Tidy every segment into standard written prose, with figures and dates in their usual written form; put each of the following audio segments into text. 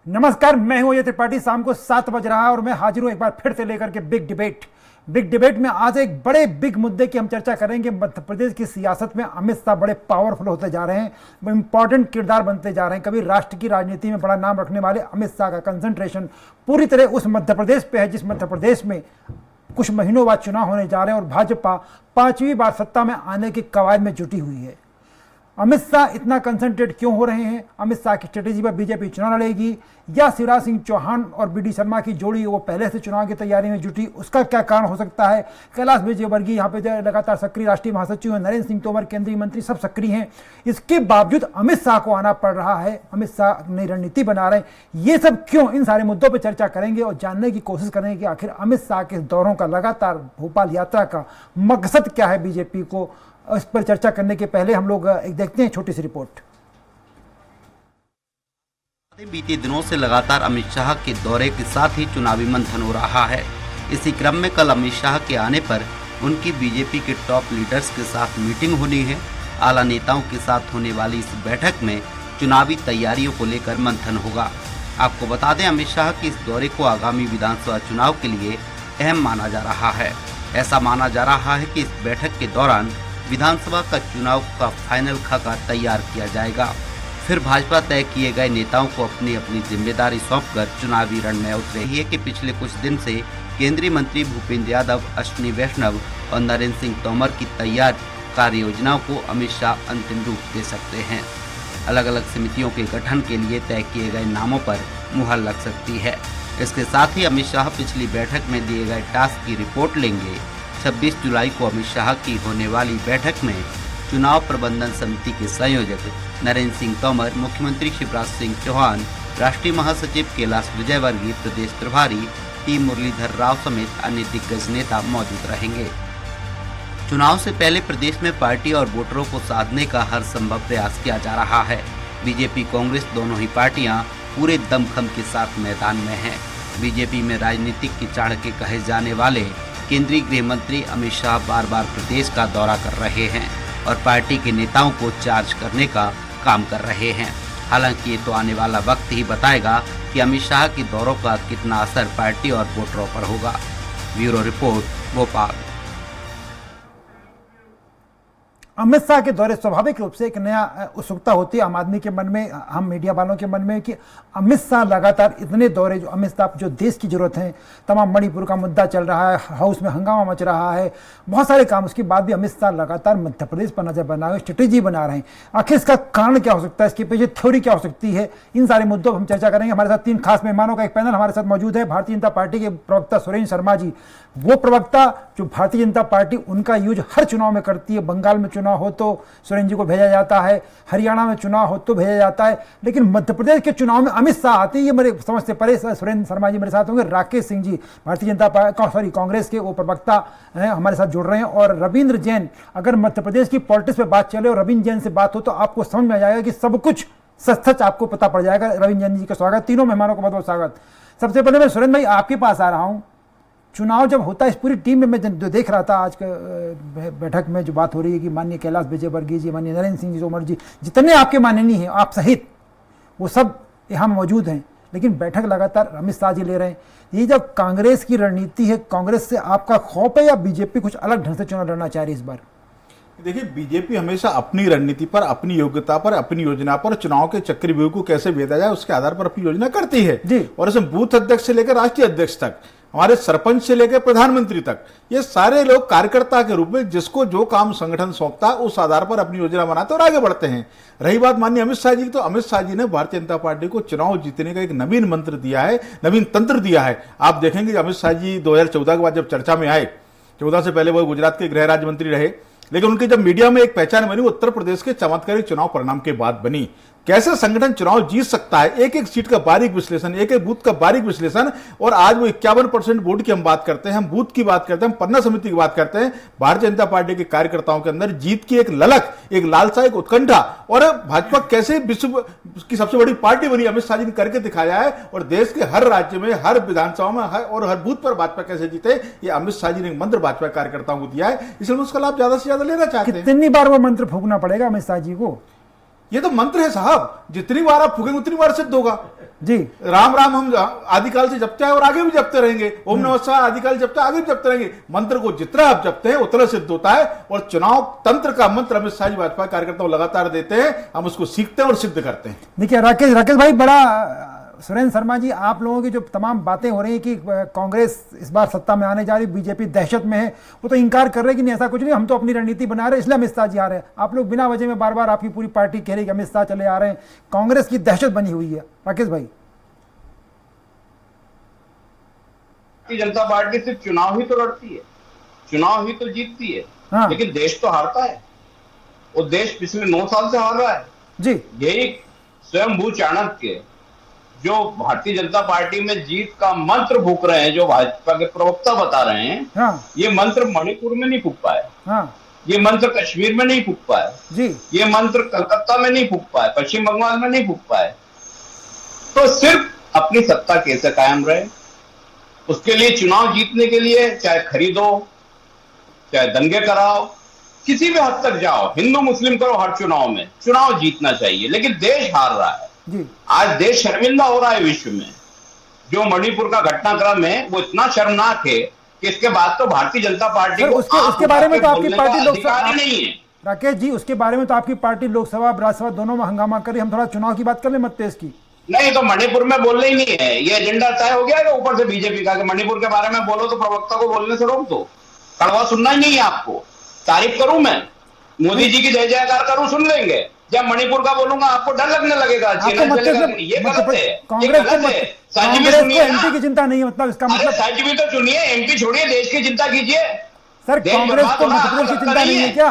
नमस्कार, मैं हूं अजय त्रिपाठी। शाम को 7 बज रहा है और मैं हाजिर हूं एक बार फिर से लेकर के बिग डिबेट में आज एक बड़े बिग मुद्दे की हम चर्चा करेंगे। मध्य प्रदेश की सियासत में अमित शाह बड़े पावरफुल होते जा रहे हैं, वो इंपॉर्टेंट किरदार बनते जा रहे हैं। कभी राष्ट्र की राजनीति में बड़ा नाम रखने वाले अमित शाह का कंसंट्रेशन पूरी तरह उस मध्य प्रदेश पे है जिस मध्य प्रदेश में कुछ महीनों बाद चुनाव होने जा रहे हैं और भाजपा 5वीं बार सत्ता में आने की कवायद में जुटी हुई है। अमित शाह इतना कंसंट्रेट क्यों हो रहे हैं? अमित शाह की स्ट्रेटेजी पर बीजेपी चुनाव लड़ेगी या शिवराज सिंह चौहान और बी डी शर्मा की जोड़ी वो पहले से चुनाव की तैयारी में जुटी, उसका क्या कारण हो सकता है? कैलाश विजयवर्गीय यहाँ पे लगातार सक्रिय राष्ट्रीय महासचिव हैं, नरेंद्र सिंह तोमर केंद्रीय मंत्री सब सक्रिय हैं। इसके बावजूद अमित शाह को आना पड़ रहा है। अमित शाह नई रणनीति बना रहे हैं। ये सब क्यों? इन सारे मुद्दों पर चर्चा करेंगे और जानने की कोशिश करेंगे कि आखिर अमित शाह के दौरों का लगातार भोपाल यात्रा का मकसद क्या है बीजेपी को। इस पर चर्चा करने के पहले हम लोग एक देखते हैं छोटी सी रिपोर्ट। बीते दिनों से लगातार अमित शाह के दौरे के साथ ही चुनावी मंथन हो रहा है। इसी क्रम में कल अमित शाह के आने पर उनकी बीजेपी के टॉप लीडर्स के साथ मीटिंग होनी है। आला नेताओं के साथ होने वाली इस बैठक में चुनावी तैयारियों को लेकर मंथन होगा। आपको बता दें, अमित शाह के इस दौरे को आगामी विधानसभा चुनाव के लिए अहम माना जा रहा है। ऐसा माना जा रहा है कि इस बैठक के दौरान विधानसभा का चुनाव का फाइनल खाका तैयार किया जाएगा। फिर भाजपा तय किए गए नेताओं को अपनी अपनी जिम्मेदारी सौंपकर चुनावी रण में उतरे है कि पिछले कुछ दिन से केंद्रीय मंत्री भूपेंद्र यादव, अश्विनी वैष्णव और नरेंद्र सिंह तोमर की तैयार कार्य योजनाओं को अमित शाह अंतिम रूप दे सकते हैं। अलग अलग समितियों के गठन के लिए तय किए गए नामों पर मुहर लग सकती है। इसके साथ ही अमित शाह पिछली बैठक में दिए गए टास्क की रिपोर्ट लेंगे। 26 जुलाई को अमित शाह की होने वाली बैठक में चुनाव प्रबंधन समिति के संयोजक नरेंद्र सिंह तोमर, मुख्यमंत्री शिवराज सिंह चौहान, राष्ट्रीय महासचिव कैलाश विजयवर्गीय, प्रदेश प्रभारी टी मुरलीधर राव समेत अन्य दिग्गज नेता मौजूद रहेंगे। चुनाव से पहले प्रदेश में पार्टी और वोटरों को साधने का हर संभव प्रयास किया जा रहा है। बीजेपी कांग्रेस दोनों ही पार्टियां पूरे दमखम के साथ मैदान में हैं। बीजेपी में राजनीतिक की चाणक्य कहे जाने वाले केंद्रीय गृह मंत्री अमित शाह बार बार प्रदेश का दौरा कर रहे हैं और पार्टी के नेताओं को चार्ज करने का काम कर रहे हैं। हालांकि ये तो आने वाला वक्त ही बताएगा कि अमित शाह के दौरों का कितना असर पार्टी और वोटरों पर होगा। Bureau report, Bhopal. अमित शाह के दौरे स्वाभाविक रूप से एक नया उत्सुकता होती है आम आदमी के मन में, हम मीडिया वालों के मन में, कि अमित शाह लगातार इतने दौरे, जो अमित शाह जो देश की जरूरत है, तमाम मणिपुर का मुद्दा चल रहा है, हाउस में हंगामा मच रहा है, बहुत सारे काम, उसके बाद भी अमित शाह लगातार मध्य प्रदेश पर नजर बना रहे, स्ट्रेटेजी बना रहे हैं। आखिर इसका कारण क्या हो सकता है? इसके पीछे थ्योरी क्या हो सकती है? इन सारे मुद्दों पर हम चर्चा करेंगे। हमारे साथ 3 खास मेहमानों का एक पैनल हमारे साथ मौजूद है। भारतीय जनता पार्टी के प्रवक्ता सुरेंद्र शर्मा जी, वो प्रवक्ता जो भारतीय जनता पार्टी उनका यूज हर चुनाव में करती है। बंगाल में चुनाव हो तो सुरेंद्र जी को भेजा जाता है, हरियाणा में चुनाव हो तो भेजा जाता है, लेकिन मध्य प्रदेश के चुनाव में अमित शाह आते हैं, ये मेरे समझ से परे। सुरेंद्र शर्मा जी मेरे साथ होंगे। राकेश सिंह जी भारतीय जनता पार्टी कांग्रेस के वो प्रवक्ता हैं, हमारे साथ जुड़ रहे हैं। और रविंद्र जैन, अगर मध्य प्रदेश की पॉलिटिक्स पे बात चले और रविंद्र जैन से बात हो तो आपको समझ में आ जाएगा कि सब कुछ सच आपको पता पड़ जाएगा। रविंद्र जैन जी का स्वागत। तीनों मेहमानों को बहुत बहुत स्वागत। सबसे पहले मैं सुरेंद्र भाई आपके पास आ रहा हूँ। चुनाव जब होता है, इस पूरी टीम में मैं जो देख रहा था आज के बैठक में जो बात हो रही है कि माननीय कैलाश विजयवर्गीय जी, माननीय नरेंद्र सिंह जी तोमर जी, जितने आपके माननीय हैं आप सहित, वो सब यहाँ मौजूद हैं, लेकिन बैठक लगातार अमित शाह जी ले रहे हैं। ये जब कांग्रेस की रणनीति है, कांग्रेस से आपका खौफ है या बीजेपी कुछ अलग ढंग से चुनाव लड़ना चाह रही है इस बार? देखिए, बीजेपी हमेशा अपनी रणनीति पर, अपनी योग्यता पर, अपनी योजना पर, चुनाव के चक्रव्यूह को कैसे भेदा जाए उसके आधार पर अपनी योजना करती है जी। और इसमें बूथ अध्यक्ष से लेकर राष्ट्रीय अध्यक्ष तक, हमारे सरपंच से लेकर प्रधानमंत्री तक, ये सारे लोग कार्यकर्ता के रूप में जिसको जो काम संगठन सौंपता है उस आधार पर अपनी योजना बनाते और आगे बढ़ते हैं। रही बात माननीय अमित शाह जी की, तो अमित शाह जी ने भारतीय जनता पार्टी को चुनाव जीतने का एक नवीन मंत्र दिया है, नवीन तंत्र दिया है। आप देखेंगे अमित शाह जी 2014 के बाद जब चर्चा में आए, 14 से पहले वो गुजरात के गृह राज्य मंत्री रहे, लेकिन उनकी जब मीडिया में एक पहचान बनी वो उत्तर प्रदेश के चमत्कारिक चुनाव परिणाम के बाद बनी। कैसे संगठन चुनाव जीत सकता है, एक एक सीट का बारीक विश्लेषण, एक एक बूथ का बारीक विश्लेषण। और आज वो 51% वोट की हम बात करते हैं, हम बूथ की बात करते हैं, हम पन्ना समिति की बात करते हैं। भारतीय जनता पार्टी के कार्यकर्ताओं के अंदर जीत की एक ललक, एक लालसा, एक उत्कंठा, और भाजपा कैसे विश्व की सबसे बड़ी पार्टी बनी अमित शाह जी ने करके दिखाया है। और देश के हर राज्य में, हर विधानसभा में और हर बूथ पर भाजपा कैसे जीते, ये अमित शाह जी ने मंत्र भाजपा कार्यकर्ताओं को दिया है, इसलिए उसका लाभ ज्यादा से ज्यादा लेना चाहते हैं। कितनी बार वो मंत्र फूंकना पड़ेगा अमित शाह जी को? ये तो मंत्र है साहब, जितनी बार आप फूकेंगे उतनी बार सिद्ध होगा। जी। राम राम हम आदिकाल से जपते हैं और आगे भी जपते रहेंगे। ओम नमः शिवाय आदिकाल जपते आगे भी जपते रहेंगे। मंत्र को जितना आप जपते हैं उतना सिद्ध होता है। और चुनाव तंत्र का मंत्र अमित शाह जी भाजपा कार्यकर्ताओं लगातार देते हैं, हम उसको सीखते हैं और सिद्ध करते हैं। देखिए राकेश भाई, बड़ा सुरेंद्र शर्मा जी, आप लोगों की जो तमाम बातें हो रही हैं कि कांग्रेस इस बार सत्ता में आने जा रही, बीजेपी दहशत में है, वो तो इनकार कर रहे हैं कि नहीं ऐसा कुछ नहीं, हम तो अपनी रणनीति बना रहे हैं, इसलिए अमित शाह जी आ रहे हैं। आप लोग बिना वजह में बार बार आपकी पूरी पार्टी कह रही है कि अमित शाह चले आ रहे हैं, कांग्रेस की दहशत बनी हुई है। राकेश भाई, भारतीय जनता पार्टी सिर्फ चुनाव ही तो लड़ती है, चुनाव ही तो जीतती है। हाँ। लेकिन देश तो हारता है, वो देश पिछले 9 साल से हार रहा है जी। यही स्वयंभू चाणक्य जो भारतीय जनता पार्टी में जीत का मंत्र फूक रहे हैं, जो भाजपा के प्रवक्ता बता रहे हैं, हाँ। ये मंत्र मणिपुर में नहीं फूक पाए, हाँ। ये मंत्र कश्मीर में नहीं फूक पाए जी, ये मंत्र कलकत्ता में नहीं फूक पाए, पश्चिम बंगाल में नहीं फूक पाए। तो सिर्फ अपनी सत्ता कैसे कायम रहे, उसके लिए चुनाव जीतने के लिए चाहे खरीदो, चाहे दंगे कराओ, किसी भी हद तक जाओ, हिंदू मुस्लिम करो, हर चुनाव में चुनाव जीतना चाहिए। लेकिन देश हार रहा है जी। आज देश शर्मिंदा हो रहा है विश्व में। जो मणिपुर का घटनाक्रम है वो इतना शर्मनाक है कि इसके बाद तो भारतीय जनता पार्टी को उसके बारे में तो आपकी पार्टी लोकसभा नहीं है। राकेश जी, उसके बारे में तो आपकी पार्टी लोकसभा राज्यसभा दोनों में हंगामा करी। हम थोड़ा चुनाव की बात कर ले, मत तेज की। नहीं तो मणिपुर में बोलना ही नहीं है, ये एजेंडा तय हो गया ऊपर से बीजेपी का कि मणिपुर के बारे में बोलो तो प्रवक्ता को बोलने से रोक दो। कड़वा सुनना ही नहीं है आपको। तारीफ करूं मैं, मोदी जी की जय जयकार करूं, सुन लेंगे। जब मणिपुर का बोलूंगा आपको डर लगने लगेगा, ये गलत है, कांग्रेस को एमपी की चिंता नहीं है, मतलब इसका मतलब सच भी तो सुनिए, एमपी छोड़िए, देश की चिंता कीजिए। सर, कांग्रेस को मध्य प्रदेश की चिंता नहीं है क्या?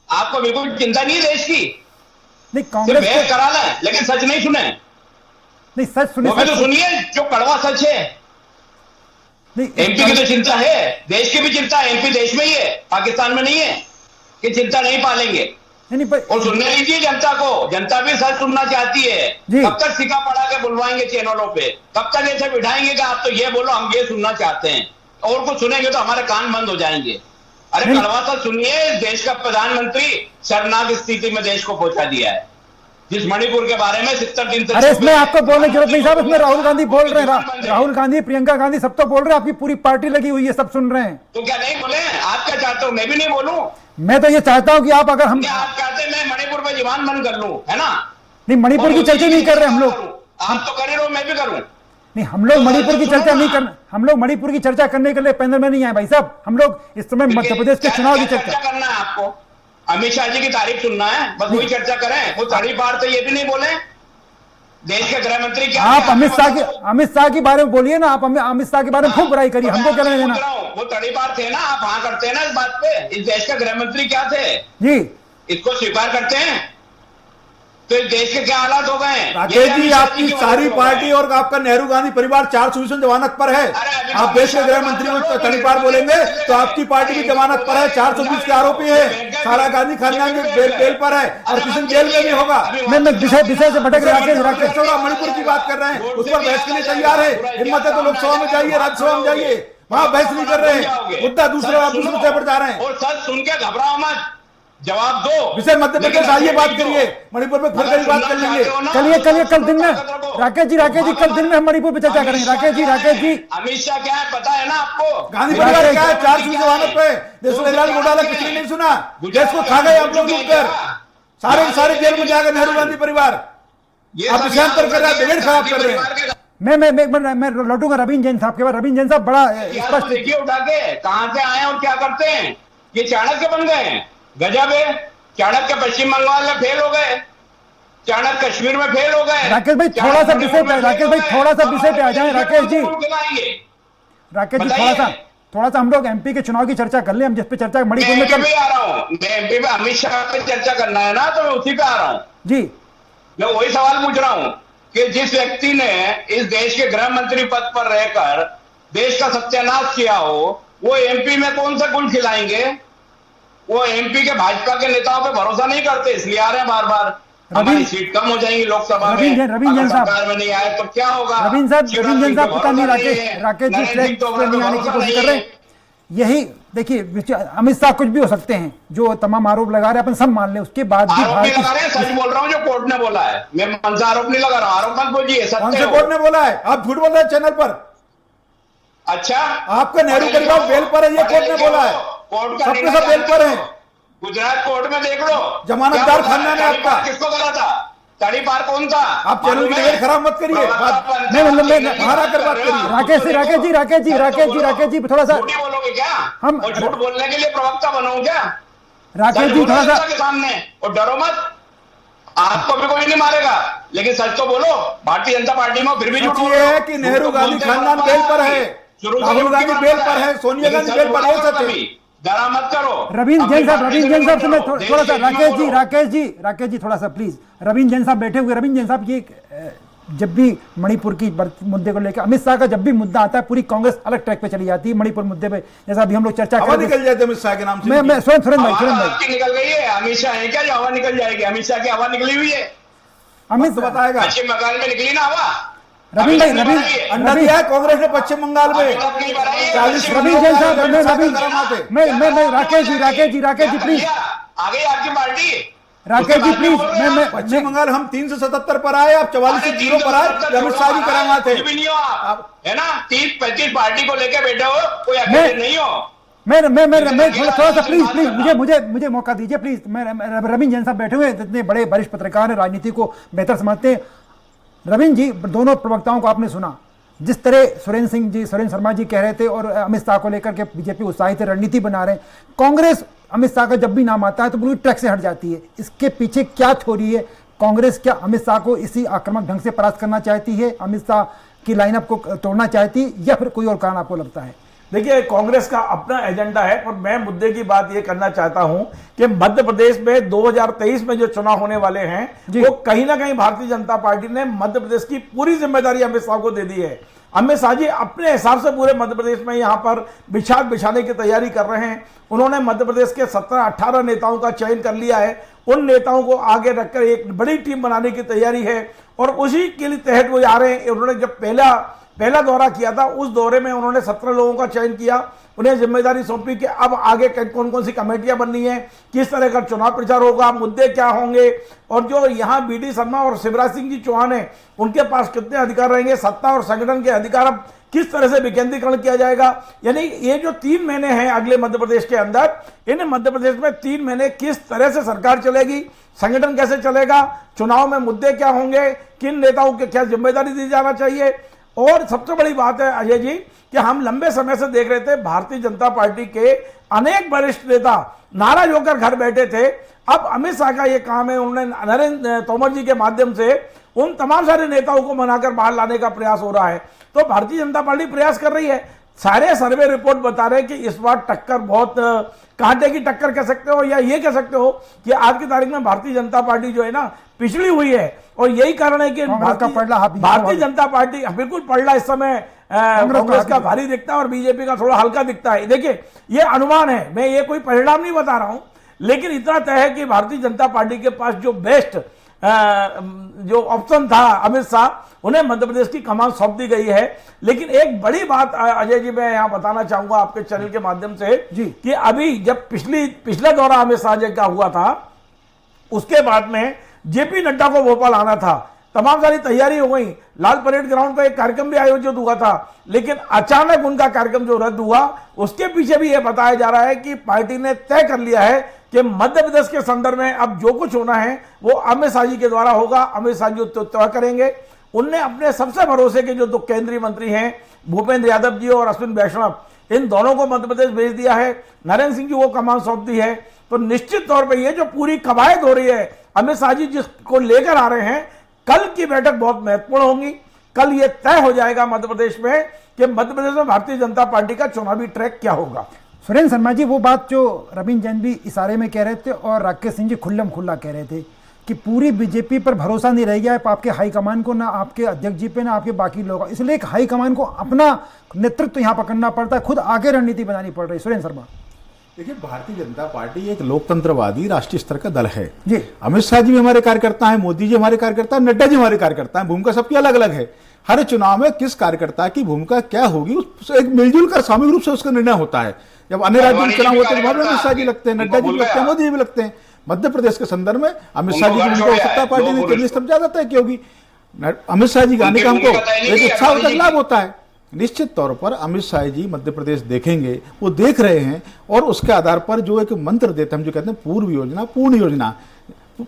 आपको बिल्कुल चिंता नहीं है देश की? नहीं, कांग्रेस बहस करा लें, लेकिन सच नहीं सुने। नहीं, सच सुनिए, वो भी तो सुनिए जो कड़वा सच है। नहीं, एमपी की तो चिंता है, देश की भी चिंता है। एमपी देश में ही है, पाकिस्तान में नहीं है कि चिंता नहीं पालेंगे। नहीं, और सुनने दीजिए जनता को, जनता भी सच सुनना चाहती है। कब तक सिक्का पड़ा के बुलवाएंगे चैनलों पे, कब तक ऐसे बिठाएंगे कि आप तो ये बोलो, हम ये सुनना चाहते हैं, और कुछ सुनेंगे तो हमारे कान बंद हो जाएंगे। अरे कड़वा सच सुनिए, देश का प्रधानमंत्री शर्मनाक स्थिति में देश को पहुंचा दिया है। जिस मणिपुर के बारे में 70 दिन से, अरे इसमें आपको बोलने की जरूरत नहीं साहब, इसमें राहुल गांधी बोल रहे हैं, राहुल गांधी, प्रियंका गांधी सब तो बोल रहे हैं, आपकी पूरी पार्टी लगी हुई है, सब सुन रहे हैं। तो क्या नहीं बोले? आप क्या चाहते हो, मैं भी नहीं बोलूं? मैं तो ये चाहता हूं कि आप, अगर हम, आप चाहते हैं मैं मणिपुर में जुबान बंद कर लूं, है ना? नहीं, मणिपुर की चर्चा नहीं कर रहे हम लोग। आप तो कर ही रहो, मैं भी करूं। नहीं, हम लोग मणिपुर की चर्चा नहीं कर, हम लोग मणिपुर की चर्चा करने के लिए पैनल में नहीं आए भाई साहब। हम लोग इस समय मध्य प्रदेश के चुनाव की चर्चा करना है। आपको अमित शाह जी की तारीफ सुनना है, बस वही चर्चा करें। वो तड़ी पार तो ये भी नहीं बोले देश के गृह मंत्री क्या। आप अमित शाह के बारे में बोलिए ना, आप अमित शाह के बारे में खूब बुराई करिए, हमको क्या लेना देना। वो तड़ी पार थे ना, आप हाँ करते हैं ना इस बात पे। इस देश के गृह मंत्री क्या थे जी, इसको स्वीकार करते हैं तो इस देश के क्या हालात हो गए? राकेश जी, आपकी सारी पार्टी और आपका नेहरू गांधी परिवार 420 जमानत पर है। आप देश के गृह मंत्री को तड़ीपार बोलेंगे तो आपकी पार्टी भी जमानत पर है, 420 के आरोपी है। सारा गांधी खानदान के बेल पर है और किसी जेल में भी होगा। मैं विषय से भटक रहे। राकेश मणिपुर की बात कर रहे हैं, उस पर बहस के लिए तैयार है। हिम्मत है तो लोकसभा में जाइए, राज्यसभा में जाइए, वहां बहस नहीं कर रहे हैं। मुद्दा दूसरे मुद्दे पर जा रहे हैं। और सच सुन के घबराओ मत, जवाब दो। विषय मध्य प्रदेश आइए, बात करिए। मणिपुर में फिर कई बात कर लेंगे। कल दिन में राकेश जी कल दिन में हम मणिपुर पे चर्चा करेंगे। राकेश जी अमित शाह क्या है पता है ना आपको? गांधी परिवार क्या है? 420 जमानत पे देश में लाल घोटाला किसी ने नहीं सुना। देश को खा गए आप लोग लूटकर, सारे जेल में जाकर नेहरू गांधी परिवार। आप विषयांतर कर रहे हैं, डिबेट खराब कर रहे हैं। मैं लौटूंगा रवीन जैन साहब के बाद। रवीन जैन साहब बड़ा स्पष्ट देखिए उठा के कहां से आए और क्या करते हैं। ये चाणक्य बन गए हैं, गजब है। चाणक्य पश्चिम बंगाल में फेल हो गए, चाणक्य कश्मीर में फेल हो गए। राकेश भाई थोड़ा सा विषय पे आ जाए। राकेश जी थोड़ा सा हम लोग एमपी के चुनाव की चर्चा कर ले, हम जिस पे चर्चा मणिपुर में मैं आ रहा हूँ। मैं एमपी में अमित शाह पे चर्चा करना है ना, तो मैं उसी पे आ रहा हूँ जी। मैं वही सवाल पूछ रहा हूँ कि जिस व्यक्ति ने इस देश के गृह मंत्री पद पर रहकर देश का सत्यानाश किया हो, वो एमपी में कौन सा गुल खिलाएंगे? वो एमपी के भाजपा के नेताओं पे भरोसा नहीं करते, इसलिए आ रहे हैं बार बार। हमारी सीट कम हो जाएगी लोकसभा में, रवीन जैन साहब सरकार में नहीं आए तो क्या होगा? रवीन जैन साहब पता नहीं राकेश जी फ्लैग पे नहीं आने की कोशिश कर रहे हैं। यही देखिए अमित शाह कुछ भी हो सकते हैं, जो तमाम आरोप लगा रहे हैं अपन सब मान ले, उसके बाद भी आरोप नहीं लगा रहे हैं, सच बोल रहा हूँ जो कोर्ट ने बोला है, मैं मन से आरोप नहीं लगा रहा हूँ, आरोप मत बोलिए, कौन सत्य से हो। कोर्ट ने बोला है? आप झूठ बोल रहे हैं चैनल पर। अच्छा, आपका नेहरू परिवार बेल पर है, ये कोर्ट ने बोला है, कोर्ट का सबके सब बेल पर है। गुजरात कोर्ट में देख लो, जमानतदार खानदान है आपका। किसको करा था? तड़ीपार कौन था? आप चैनल की डिबेट खराब मत करिए, बाहर आकर बात करिए। राकेश जी थोड़ा सा, झूठी बोलोगे क्या? हम और झूठ बोलने के लिए प्रवक्ता बनोगे क्या? राकेश जी थोड़ा सा के सामने, और डरो मत, आपको भी कोई नहीं मारेगा, लेकिन सच तो बोलो। भारतीय जनता पार्टी में फिर भी झूठ बोल रहे हो। है कि नेहरू गांधी खानदान बेल पर है, राहुल गांधी बेल पर है, सोनिया गांधी बेल पर है, सच है। डरा मत करो। रवीन जैन साहब से मैं थोड़ा सा, राकेश जी थोड़ा सा प्लीज। रवीन जैन साहब बैठे हुए। रवीन जैन साहब, ये जब भी मणिपुर की मुद्दे को लेकर अमित शाह का जब भी मुद्दा आता है, पूरी कांग्रेस अलग ट्रैक पे चली जाती है मणिपुर मुद्दे पे, जैसा अभी हम लोग चर्चा कर रहे निकल जाते अमित शाह के नाम से। मैं सुरेंद्र भाई आपकी निकल गई है, अमित शाह है क्या जो हवा निकल जाएगी? अमित शाह की हवा निकली हुई है, अमित बताएगा। पश्चिम बंगाल में निकली ना हवा। रवीन भाई, अंडा दिया है कांग्रेस ने पश्चिम बंगाल में 40। रवीन जैन साहब, मैं राकेश जी प्लीज, आगे आपकी पार्टी। राकेश जी प्लीज, मैं पश्चिम बंगाल हम 377 पर आए, आप 44 से 0 पर आए, अमित शाह जी करामात है। कुछ भी नहीं हो आप, है ना? 30-35 पार्टी को लेकर बैठे हो, कोई अकेले नहीं हो। मैं थोड़ा सा प्लीज मुझे मौका दीजिए प्लीज। मैं रवीन जैन साहब बैठे हुए हैं, इतने बड़े वरिष्ठ पत्रकार हैं, राजनीति को बेहतर समझते हैं। रवीन जी, दोनों प्रवक्ताओं को आपने सुना, जिस तरह सुरेंद्र शर्मा जी कह रहे थे और अमित शाह को लेकर के बीजेपी उत्साहित है, रणनीति बना रहे हैं। कांग्रेस अमित शाह का जब भी नाम आता है तो पूरी ट्रैक से हट जाती है। इसके पीछे क्या थ्योरी है? कांग्रेस क्या अमित शाह को इसी आक्रामक ढंग से परास्त करना चाहती है, अमित शाह की लाइनअप को तोड़ना चाहती है, या फिर कोई और कारण आपको लगता है? देखिए, कांग्रेस का अपना एजेंडा है, और मैं मुद्दे की बात यह करना चाहता हूं कि मध्य प्रदेश में 2023 में जो चुनाव होने वाले हैं, वो कहीं ना कहीं भारतीय जनता पार्टी ने मध्य प्रदेश की पूरी जिम्मेदारी अमित शाह को दे दी है। अमित शाह जी अपने हिसाब से पूरे मध्य प्रदेश में यहां पर बिछाने की तैयारी कर रहे हैं। उन्होंने मध्य प्रदेश के 17-18 नेताओं का चयन कर लिया है। उन नेताओं को आगे रखकर एक बड़ी टीम बनाने की तैयारी है, और उसी के लिए तहत वो आ रहे हैं। उन्होंने जब पहला दौरा किया था, उस दौरे में उन्होंने 17 लोगों का चयन किया, उन्हें जिम्मेदारी सौंपी कि अब आगे कौन कौन सी कमेटियां बननी है, किस तरह का चुनाव प्रचार होगा, मुद्दे क्या होंगे, और जो यहाँ बीडी शर्मा और शिवराज सिंह जी चौहान है, उनके पास कितने अधिकार रहेंगे, सत्ता और संगठन के अधिकार अब किस तरह से विकेंद्रीकरण किया जाएगा। यानी ये जो 3 महीने हैं अगले मध्य प्रदेश के अंदर, इन मध्य प्रदेश में 3 महीने किस तरह से सरकार चलेगी, संगठन कैसे चलेगा, चुनाव में मुद्दे क्या होंगे, किन नेताओं को क्या जिम्मेदारी दी जाना चाहिए। और सबसे बड़ी बात है अजय जी कि हम लंबे समय से देख रहे थे भारतीय जनता पार्टी के अनेक वरिष्ठ नेता नाराज होकर घर बैठे थे। अब अमित शाह का ये काम है, उन्होंने नरेंद्र तोमर जी के माध्यम से उन तमाम सारे नेताओं को मनाकर बाहर लाने का प्रयास हो रहा है। तो भारतीय जनता पार्टी प्रयास कर रही है। सारे सर्वे रिपोर्ट बता रहे हैं कि इस बार टक्कर बहुत कांटे की टक्कर कह सकते हो, या ये कह सकते हो कि आज की तारीख में भारतीय जनता पार्टी जो है ना पिछड़ी हुई है, और यही कारण है कि भारतीय जनता पार्टी बिल्कुल पलड़ा इस समय कांग्रेस का भारी दिखता है और बीजेपी का थोड़ा हल्का दिखता है। देखिए, ये अनुमान है, मैं ये कोई परिणाम नहीं बता रहा हूं, लेकिन इतना तय है कि भारतीय जनता पार्टी के पास जो बेस्ट जो ऑप्शन था अमित शाह, उन्हें मध्य प्रदेश की कमान सौंप दी गई है। लेकिन एक बड़ी बात अजय जी मैं यहां बताना चाहूंगा आपके चैनल के माध्यम से कि अभी जब पिछला दौरा अमित शाह जी का हुआ था, उसके बाद में जेपी नड्डा को भोपाल आना था, तमाम सारी तैयारी हो गई, लाल परेड ग्राउंड पर एक कार्यक्रम भी आयोजित हुआ था, लेकिन अचानक उनका कार्यक्रम जो रद्द हुआ, उसके पीछे भी यह बताया जा रहा है कि पार्टी ने तय कर लिया है कि मध्य प्रदेश के संदर्भ में अब जो कुछ होना है वो अमित शाह जी के द्वारा होगा। अमित शाह जी तय करेंगे। उनने अपने सबसे भरोसे के जो 2 केंद्रीय मंत्री हैं, भूपेंद्र यादव जी और अश्विन वैष्णव, इन दोनों को मध्य प्रदेश भेज दिया है। नरेंद्र सिंह जी को कमान सौंप दी है। तो निश्चित तौर पर यह जो पूरी कवायद हो रही है, अमित शाह जी जिसको लेकर आ रहे हैं, कल की बैठक बहुत महत्वपूर्ण होगी। कल यह तय हो जाएगा मध्य प्रदेश में कि मध्य प्रदेश में भारतीय जनता पार्टी का चुनावी ट्रैक क्या होगा। सुरेंद्र शर्मा जी, वो बात जो रवीन जैन भी इशारे में कह रहे थे और राकेश सिंह जी खुल्लम खुल्ला कह रहे थे कि पूरी बीजेपी पर भरोसा नहीं रह गया है आपके हाईकमान को, ना आपके अध्यक्ष जी पे, ना आपके बाकी लोग, इसलिए हाईकमान को अपना नेतृत्व यहाँ पकड़ना पड़ता है, खुद आगे रणनीति बनानी पड़ रही है। सुरेंद्र शर्मा, देखिए, भारतीय जनता पार्टी एक लोकतंत्रवादी राष्ट्रीय स्तर का दल है जी। अमित शाह जी भी हमारे कार्यकर्ता हैं, मोदी जी हमारे कार्यकर्ता हैं, नड्डा जी हमारे कार्यकर्ता हैं। भूमिका सबकी अलग अलग है। हर चुनाव में किस कार्यकर्ता की भूमिका क्या होगी, उस एक मिलजुल कर सामूहिक रूप से उसका निर्णय होता है। जब अन्य राज्यों में चुनाव होते हैं, अमित शाह जी लगते हैं, नड्डा जी भी लगते हैं, मोदी जी भी लगते हैं। मध्य प्रदेश के संदर्भ में अमित शाह जी की भूमिका हो सकता है, पार्टी ने केंद्रीय स्तर ज्यादा तय की होगी। अमित शाह जी आने का हमको एक उत्साह होता है, लाभ होता है। निश्चित तौर पर अमित शाह जी मध्य प्रदेश देखेंगे, वो देख रहे हैं, और उसके आधार पर जो एक मंत्र देते हैं, हम जो कहते हैं पूर्व योजना पूर्ण योजना,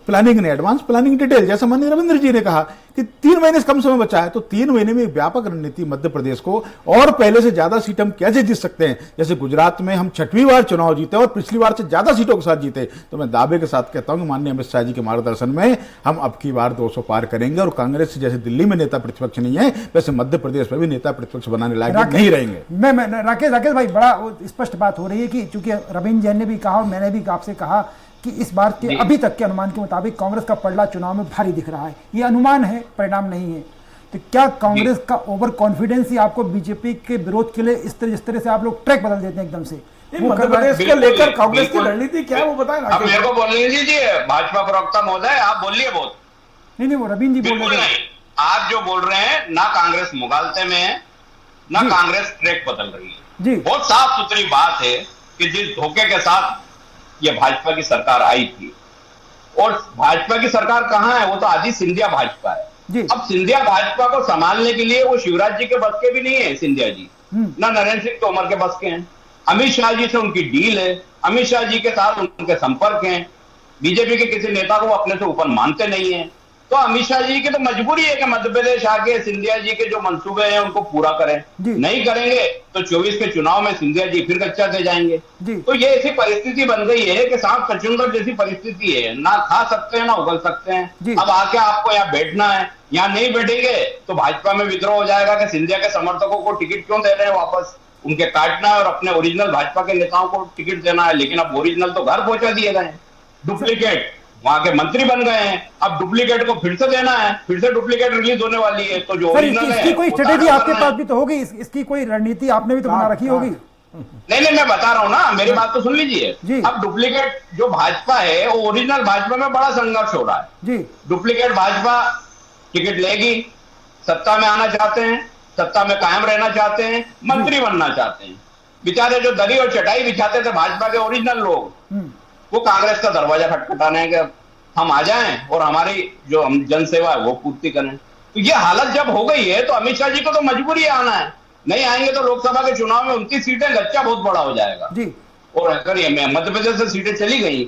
planning in advance planning detail, जैसा माननीय रविंद्र जी ने कहा कि 3 महीने से कम समय बचा है, तो 3 महीने में व्यापक रणनीति मध्य प्रदेश को, और पहले से ज्यादा सीट हम कैसे जीत सकते हैं। जैसे गुजरात में हम 6वीं बार चुनाव जीते और पिछली बार से ज्यादा सीटों के साथ जीते, तो मैं दावे के साथ कहता हूं कि माननीय अमित शाह जी के मार्गदर्शन में हम अब की बार 200 पार करेंगे, और कांग्रेस से जैसे दिल्ली में नेता प्रतिपक्ष नहीं है, वैसे मध्य प्रदेश में भी नेता प्रतिपक्ष बनाने लायक नहीं रहेंगे। मैं राकेश भाई, बड़ा स्पष्ट बात हो रही है कि चूंकि रविंद्र जैन ने भी कहा और मैंने भी आपसे कहा कि इस बार के अभी तक के अनुमान के मुताबिक कांग्रेस का पलड़ा चुनाव में भारी दिख रहा है। ये अनुमान है, परिणाम नहीं है। तो क्या कांग्रेस का ओवर कॉन्फिडेंस ही आपको बीजेपी के विरोध के लिए जिस तरह से आप लोग ट्रैक बदल देते हैं एकदम से? मध्य प्रदेश को लेकर कांग्रेस की रणनीति क्या है वो बताएं। आप मेरे को बोलने दीजिए, भाजपा प्रवक्ता महोदय, आप बोलिए। बहुत नहीं, वो रविंद्र जी बोल रहे हैं। आप जो बोल रहे हैं ना, कांग्रेस मुगालते में है, ना कांग्रेस ट्रैक बदल रही है जी। बहुत साफ सुथरी बात है कि जिस धोखे के साथ ये भाजपा की सरकार आई थी, और भाजपा की सरकार कहां है, वो तो आदि सिंधिया भाजपा है जी। अब सिंधिया भाजपा को संभालने के लिए वो शिवराज जी के बस के भी नहीं है सिंधिया जी, ना नरेंद्र सिंह तोमर के बस के हैं। अमित शाह जी से उनकी डील है, अमित शाह जी के साथ उनके संपर्क हैं, बीजेपी के किसी नेता को वो अपने से ऊपर मानते नहीं है। तो अमित शाह जी की तो मजबूरी है कि मध्य प्रदेश आके सिंधिया जी के जो मंसूबे हैं उनको पूरा करें। नहीं करेंगे तो 24 के चुनाव में सिंधिया जी फिर कच्चा दे जाएंगे। तो ये ऐसी परिस्थिति बन गई है कि सांप कचुंदर जैसी परिस्थिति है, ना खा सकते हैं ना उगल सकते हैं। अब आके आपको यहाँ बैठना है, यहाँ नहीं बैठेंगे तो भाजपा में विद्रोह हो जाएगा कि सिंधिया के समर्थकों को टिकट क्यों दे रहे हैं वापस, उनके काटना है और अपने ओरिजिनल भाजपा के नेताओं को टिकट देना है। लेकिन अब ओरिजिनल तो घर पहुंचा दिए गए हैं, डुप्लीकेट वहां के मंत्री बन गए हैं, अब डुप्लीकेट को फिर से देना है, फिर से डुप्लीकेट रिलीज होने वाली है। तो जो ओरिजिनल है, इसकी कोई स्ट्रेटेजी आपके पास भी तो होगी, इसकी कोई रणनीति आपने भी तो बना रखी होगी। नहीं, मैं बता रहा हूं ना, मेरी बात तो सुन लीजिए। अब डुप्लीकेट जो भाजपा है, वो ओरिजिनल भाजपा में बड़ा संघर्ष हो रहा है जी। डुप्लीकेट भाजपा टिकट लेगी, सत्ता में आना चाहते हैं, सत्ता में कायम रहना चाहते हैं, मंत्री बनना चाहते हैं। बेचारे जो दरी और चटाई बिछाते थे भाजपा के ओरिजिनल लोग, वो कांग्रेस का दरवाजा खटखटाने हैं कि हम आ जाएं और हमारी जो जनसेवा है वो पूर्ति करें। तो ये हालत जब हो गई है तो अमित शाह जी को तो मजबूरी आना है, नहीं आएंगे तो लोकसभा के चुनाव में 29 सीटें, गच्चा बहुत बड़ा हो जाएगा जी। और अगर ये मध्य प्रदेश से सीटें चली गई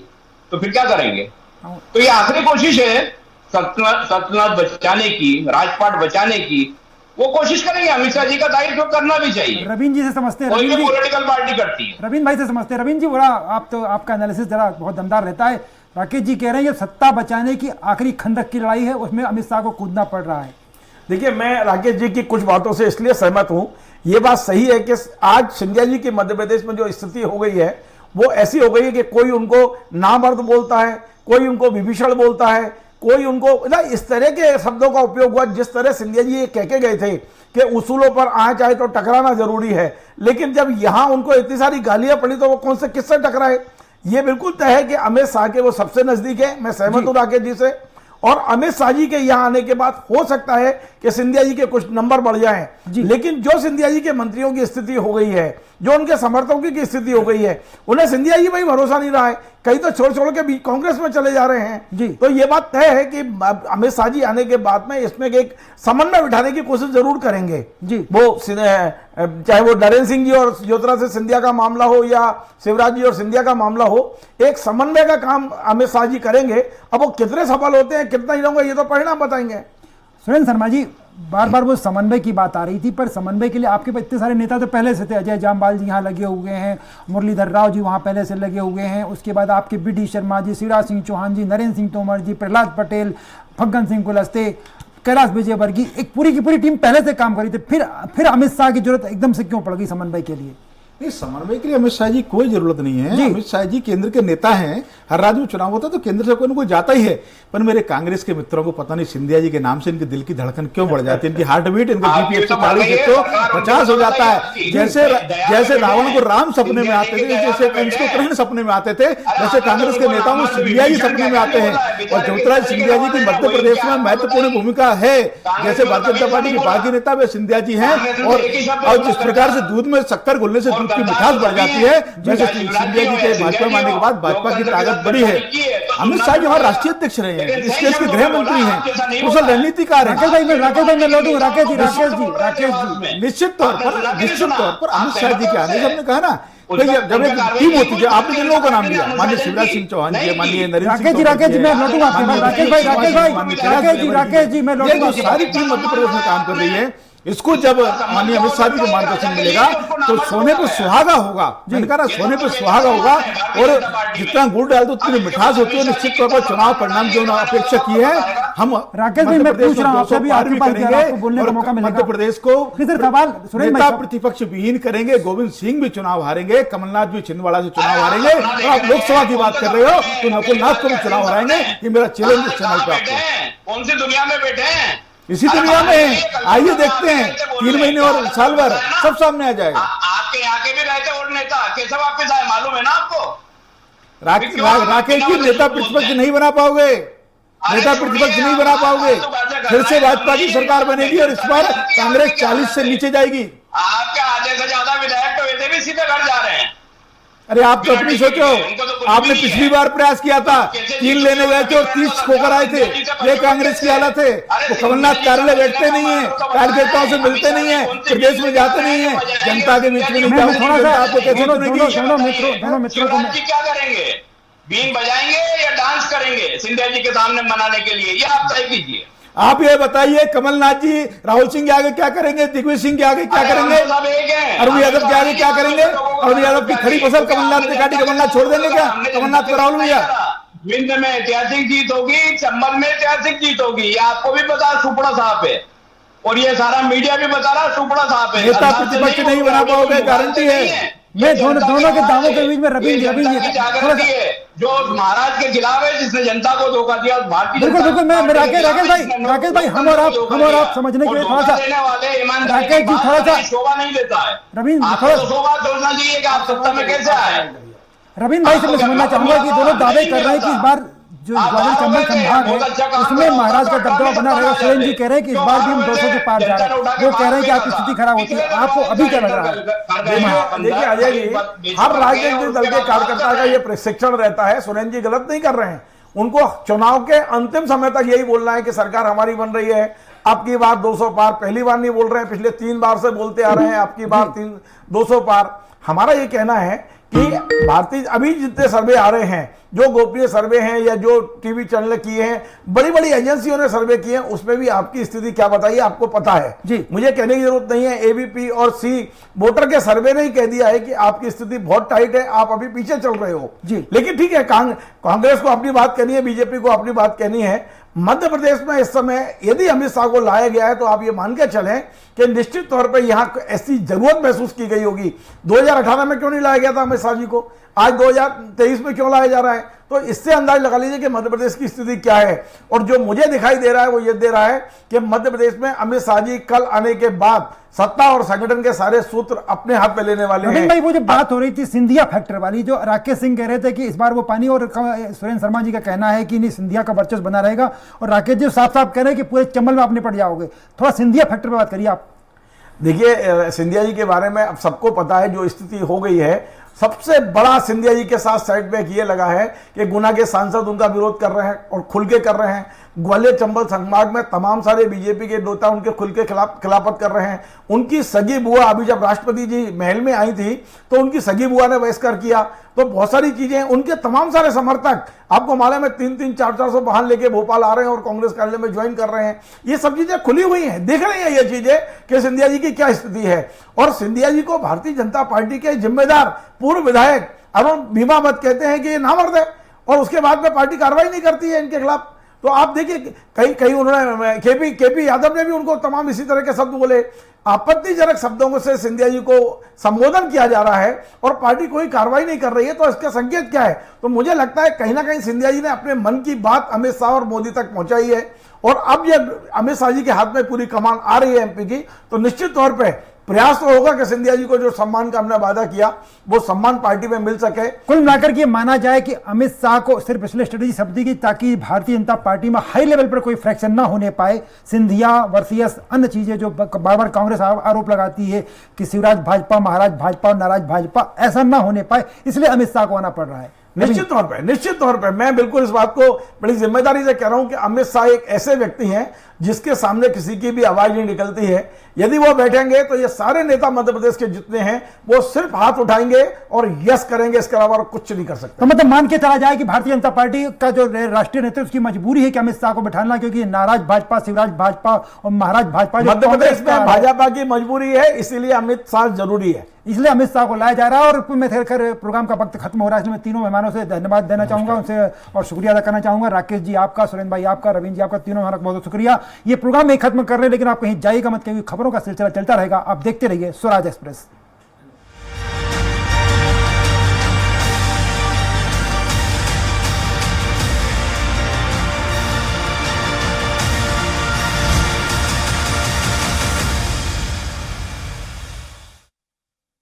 तो फिर क्या करेंगे? तो ये आखिरी कोशिश है सल्तनत बचाने की, राजपाट बचाने की, वो कोशिश करेंगे। अमित शाह जी का दायित्व करना भी चाहिए। रविंद्र जी से समझते हैं, कोई भी पॉलिटिकल पार्टी करती है। रविंद्र भाई से समझते हैं। रविंद्र जी, बड़ा आप तो आपका एनालिसिस जरा बहुत दमदार रहता है। राकेश जी कह रहे हैं ये सत्ता बचाने की आखिरी खंदक की लड़ाई है, उसमें अमित शाह को कूदना पड़ रहा है। देखिए, मैं राकेश जी की कुछ बातों से इसलिए सहमत हूं, ये बात सही है कि आज सिंधिया जी की मध्य प्रदेश में जो स्थिति हो गई है वो ऐसी हो गई है कि कोई उनको नामर्द बोलता है, कोई उनको विभीषण बोलता है, कोई उनको ना इस तरह के शब्दों का उपयोग हुआ। जिस तरह सिंधिया जी ये कह के गए थे कि उसूलों पर आए चाहे तो टकराना जरूरी है, लेकिन जब यहां उनको इतनी सारी गालियां पड़ी तो वो कौन से किससे टकराए? ये बिल्कुल तय है कि अमित शाह के वो सबसे नजदीक है, मैं सहमत हूं राकेश जी से। और अमित शाह जी के यहां आने के बाद हो सकता है कि सिंधिया जी के कुछ नंबर बढ़ जाएं, लेकिन जो सिंधिया जी के मंत्रियों की स्थिति हो गई है, जो उनके समर्थकों की स्थिति हो गई है, उन्हें सिंधिया जी भाई भरोसा नहीं रहा है, कई तो छोड़ के कांग्रेस में चले जा रहे हैं जी। तो ये बात तय है कि अमित शाह जी आने के बाद में इसमें एक समन्वय बिठाने की कोशिश जरूर करेंगे जी। वो चाहे वो नरेंद्र सिंह जी और ज्योतिरादित्य सिंधिया का मामला हो या शिवराज जी और सिंधिया का मामला हो, एक समन्वय का काम अमित शाह जी करेंगे। अब वो कितने सफल होते हैं, कितना ही होंगे, ये तो परिणाम बताएंगे। सुरेंद्र शर्मा जी, बार बार वो समन्वय की बात आ रही थी, पर समन्वय के लिए आपके पास इतने सारे नेता तो पहले से थे। अजय जामवाल जी यहाँ लगे हुए हैं, मुरलीधर राव जी वहाँ पहले से लगे हुए हैं, उसके बाद आपके BD शर्मा जी, शिवराज सिंह चौहान जी, नरेंद्र सिंह तोमर जी, प्रहलाद पटेल, फग्गन सिंह कुलस्ते, कैलाश विजयवर्गीय, एक पूरी की पूरी टीम पहले से काम करी थी। फिर अमित शाह की जरूरत एकदम से क्यों पड़ गई समन्वय के लिए? नहीं, समन्वय के लिए अमित शाह जी कोई जरूरत नहीं है। अमित शाह जी केंद्र के नेता हैं, हर राज्य में चुनाव होता है तो केंद्र से कोई ना कोई जाता ही है। पर मेरे कांग्रेस के मित्रों को पता नहीं सिंधिया जी के नाम से इनके दिल की धड़कन क्यों बढ़ जाती है, इनकी हार्ट बीट, इनका बीपी 140 150 हो जाता है। जैसे रावण को राम सपने में आते थे, जैसे कंस को कृष्ण सपने में आते थे, वैसे कांग्रेस के नेताओं को सिंधिया जी सपने में आते हैं। और ज्योतिराज सिंधिया जी की मध्य प्रदेश में महत्वपूर्ण भूमिका है। जैसे भारतीय जनता पार्टी के बाकी नेता वे सिंधिया जी हैं, और जिस प्रकार से दूध में शक्कर घुलने से दूध की मिठास बढ़ जाती है, वैसे सिंधिया जी के भाजपा में आने के बाद भाजपा की ताकत बढ़ी है। अमित शाह जी हमारे राष्ट्रीय अध्यक्ष रहे हैं, इस देश के गृह मंत्री हैं, कुशल रणनीतिकार हैं। राकेश भाई मैं लौटूं। राकेश जी निश्चित तौर पर अमित शाह जी के आने से हमने कहा ना, तो जब एक टीम होती है, आपने जिन लोगों का नाम लिया, माननीय शिवराज सिंह चौहान जी, माननीय नरेंद्र सिंह, राकेश जी मैं लौटूंगा। राकेश जी मैं लौटूंगा। सारी टीम मध्य प्रदेश में काम कर रही है। इसको जब माननीय अमित शाह जी को मार्गदर्शन मिलेगा तो सोने पर सुहागा होगा, जिनका सोने पर सुहागा होगा। और जितना गुड़ डाल दो उतनी मिठास होती है। निश्चित तौर पर चुनाव परिणाम जो अपेक्षा की है, हम राकेश भाई मैं पूछ रहा हूं आपसे भी, आपके पास आपको बोलने का मौका मिलेगा। मध्य प्रदेश को सवाल नेता प्रतिपक्ष विहीन करेंगे। गोविंद सिंह भी चुनाव हारेंगे, कमलनाथ भी छिंदवाड़ा से चुनाव हारेंगे, और आप लोकसभा की बात कर रहे हो तो नकुलनाथ को भी चुनाव हराएंगे। ये मेरा चैलेंज इस चैनल पे आपको। कौन सी दुनिया में बैठे हैं? इसी दुनिया में आइए देखते हैं, 3 महीने और साल भर सब सामने आ जाएगा। आपके यहाँ के भी रहते और नेता कैसे वापस आए मालूम है ना आपको? राकेश जी नेता प्रतिपक्ष नहीं बना पाओगे, नेता प्रतिपक्ष नहीं बना पाओगे। फिर से भाजपा की सरकार बनेगी और इस बार कांग्रेस 40 से नीचे जाएगी। आपके आधे से ज्यादा विधायक तो वैसे भी सीधे घर जा रहे हैं। अरे आप तो अपनी सोचो, आपने पिछली बार प्रयास किया था, 3 लेने गए थे और 30 खोकर आए थे। ये कांग्रेस की हालत है। वो कमलनाथ कार्यालय बैठते नहीं है, कार्यकर्ताओं से मिलते नहीं है, प्रदेश में जाते नहीं है, जनता के बीच में नहीं जाते। आपको कैसे दोनों मित्रों को क्या करेंगे? बीन बजाएंगे या डांस करेंगे सिंधिया जी के सामने मनाने के लिए? ये आप तय कीजिए। आप ये बताइए, कमलनाथ जी राहुल सिंह के आगे क्या करेंगे, दिग्विजय सिंह के आगे क्या करेंगे, अरुण यादव के आगे क्या करेंगे? अरुण यादव की खड़ी फसल कमलनाथ ने काटी, कमलनाथ छोड़ देंगे क्या कमलनाथ को राहुल भैया? विंध्य में ऐतिहासिक जीत होगी, चंबल में ऐतिहासिक जीत होगी, ये आपको भी पता है, सुपड़ा साहब है, और ये सारा मीडिया भी बता रहा है सुपड़ा साहब है। नेता प्रतिपक्ष नहीं बना पाओगे, गारंटी है। मैं दोनों के दावों के बीच में रवि जो महाराज के खिलाफ है, जिसने जनता को धोखा दिया भारतीय। बिल्कुल मैं राकेश भाई हम और आप समझने के लिए थोड़ा सा राकेश जी थोड़ा सा शोभा नहीं देता है। रवींद्र शोभा सोचना चाहिए कि आप सत्ता में कैसे आए। रवींद्र भाई से मैं समझना चाहूंगा कि दोनों दावे कर रहे हैं कि इस बार जो ग्वालियर चंबल संभाग है उसमें महाराज का दबदबा बना रहेगा। सुरेंद्र जी कह रहे हैं कि इस बार भी हम 200 के पार जा रहे हैं, वो कह रहे हैं कि आपकी स्थिति खराब होती है। आपको अभी क्या लग रहा है? देखिए अजय जी, हर राजनीतिक दल के कार्यकर्ता का ये प्रशिक्षण रहता है। सुरेंद्र जी गलत नहीं कर रहे हैं, उनको चुनाव के अंतिम समय तक यही बोलना है कि सरकार हमारी बन रही है, आपकी बार 200 पार। पहली बार नहीं बोल रहे हैं, पिछले 3 बार से बोलते आ रहे हैं आपकी बार 200 पार। हमारा ये कहना है कि भारतीय अभी जितने सर्वे आ रहे हैं, जो गोपनीय सर्वे हैं या जो टीवी चैनल किए हैं, बड़ी बड़ी एजेंसियों ने सर्वे किए हैं, उसमें भी आपकी स्थिति क्या बताइए आपको पता है जी। मुझे कहने की जरूरत नहीं है, एबीपी और सी वोटर के सर्वे ने ही कह दिया है कि आपकी स्थिति बहुत टाइट है, आप अभी पीछे चल रहे हो जी। लेकिन ठीक है, कांग्रेस को अपनी बात कहनी है, बीजेपी को अपनी बात कहनी है। मध्य प्रदेश में इस समय यदि अमित शाह को लाया गया है तो आप ये मान के चलें कि निश्चित तौर पर यहां ऐसी जरूरत महसूस की गई होगी। 2018 में क्यों नहीं लाया गया था अमित शाह जी को, आज 2023 में क्यों लाया जा रहा है? तो इससे अंदाज लगा लीजिए कि मध्य प्रदेश की स्थिति क्या है। और जो मुझे दिखाई दे रहा है वो ये दे रहा है कि मध्य प्रदेश में अमित शाह जी कल आने के बाद सत्ता और संगठन के सारे सूत्र अपने हाथ में लेने वाले हैं। भाई वो जो बात हो रही थी सिंधिया फैक्टर वाली, जो राकेश सिंह कह रहे थे कि इस बार वो पानी, और सुरेंद्र शर्मा जी का कहना है कि नहीं सिंधिया का वर्चस्व बना रहेगा, और राकेश जी साफ साफ कह रहे हैं कि पूरे चंबल में आप निपट जाओगे। थोड़ा सिंधिया फैक्टर पर बात करिए आप। देखिए सिंधिया जी के बारे में अब सबको पता है जो स्थिति हो गई है। सबसे बड़ा सिंधिया जी के साथ सेटबैक ये लगा है कि गुना के सांसद उनका विरोध कर रहे हैं और खुल के कर रहे हैं। ग्वालियर चंबल संभाग में तमाम सारे बीजेपी के नेता उनके खुल के खिलाफत कर रहे हैं। उनकी सगी बुआ अभी जब राष्ट्रपति जी महल में आई थी तो उनकी सगी बुआ ने बहिष्कार किया। तो बहुत सारी चीजें, उनके तमाम सारे समर्थक आपको मालूम है 300 400 वाहन लेके भोपाल आ रहे हैं और कांग्रेस कार्यालय में ज्वाइन कर रहे हैं। ये सब चीजें खुली हुई हैं, देख रहे हैं ये चीजें कि सिंधिया जी की क्या स्थिति है। और सिंधिया जी को भारतीय जनता पार्टी के जिम्मेदार पूर्व विधायक अरुण भीमावत कहते हैं कि ये नामर्द है, और उसके बाद में पार्टी कार्रवाई नहीं करती है इनके खिलाफ। तो आप देखिए कहीं कहीं उन्होंने केपी यादव ने भी उनको तमाम इसी तरह के शब्द बोले। आपत्तिजनक शब्दों से सिंधिया जी को संबोधन किया जा रहा है और पार्टी कोई कार्रवाई नहीं कर रही है, तो इसका संकेत क्या है? तो मुझे लगता है कहीं ना कहीं सिंधिया जी ने अपने मन की बात अमित शाह और मोदी तक पहुंचाई है, और अब जब अमित शाह जी के हाथ में पूरी कमान आ रही है एमपी की, तो निश्चित तौर पर प्रयास तो होगा कि सिंधिया जी को जो सम्मान का हमने वादा किया वो सम्मान पार्टी में मिल सके। कुल मिलाकर के माना जाए कि अमित शाह को सिर्फ इसलिए स्ट्रेटेजी समझी की ताकि भारतीय जनता पार्टी में हाई लेवल पर कोई फ्रैक्शन ना होने पाए, सिंधिया वर्सेस अन्य चीजें जो बार बार कांग्रेस आरोप लगाती है कि शिवराज भाजपा, महाराज भाजपा, नाराज भाजपा, ऐसा ना होने पाए, इसलिए अमित शाह को आना पड़ रहा है। निश्चित तौर पे मैं बिल्कुल इस बात को बड़ी जिम्मेदारी से कह रहा हूं कि अमित शाह एक ऐसे व्यक्ति हैं जिसके सामने किसी की भी आवाज नहीं निकलती है। यदि वो बैठेंगे तो ये सारे नेता मध्य प्रदेश के जितने हैं वो सिर्फ हाथ उठाएंगे और यस करेंगे, इसके अलावा कुछ नहीं कर सकते। तो मतलब मान के चला जाए कि भारतीय जनता पार्टी का जो राष्ट्रीय नेतृत्व उसकी मजबूरी है कि अमित शाह को बैठाना, क्योंकि नाराज भाजपा, शिवराज भाजपा और महाराज भाजपा मध्य प्रदेश में भाजपा की मजबूरी है, इसीलिए अमित शाह जरूरी है, इसलिए अमित शाह को लाया जा रहा है। और मैं खैर प्रोग्राम का वक्त खत्म हो रहा है, इसलिए मैं तीनों मेहमानों से धन्यवाद देना चाहूंगा, उनसे और शुक्रिया अदा करना चाहूंगा। राकेश जी आपका, सुरेंद्र भाई आपका, रवींद्र जी आपका, तीनों मेहमानों का बहुत शुक्रिया। ये प्रोग्राम में खत्म कर रहे हैं, लेकिन आप कहीं जाइएगा मत, क्योंकि खबरों का सिलसिला चलता रहेगा। आप देखते रहिए स्वराज एक्सप्रेस।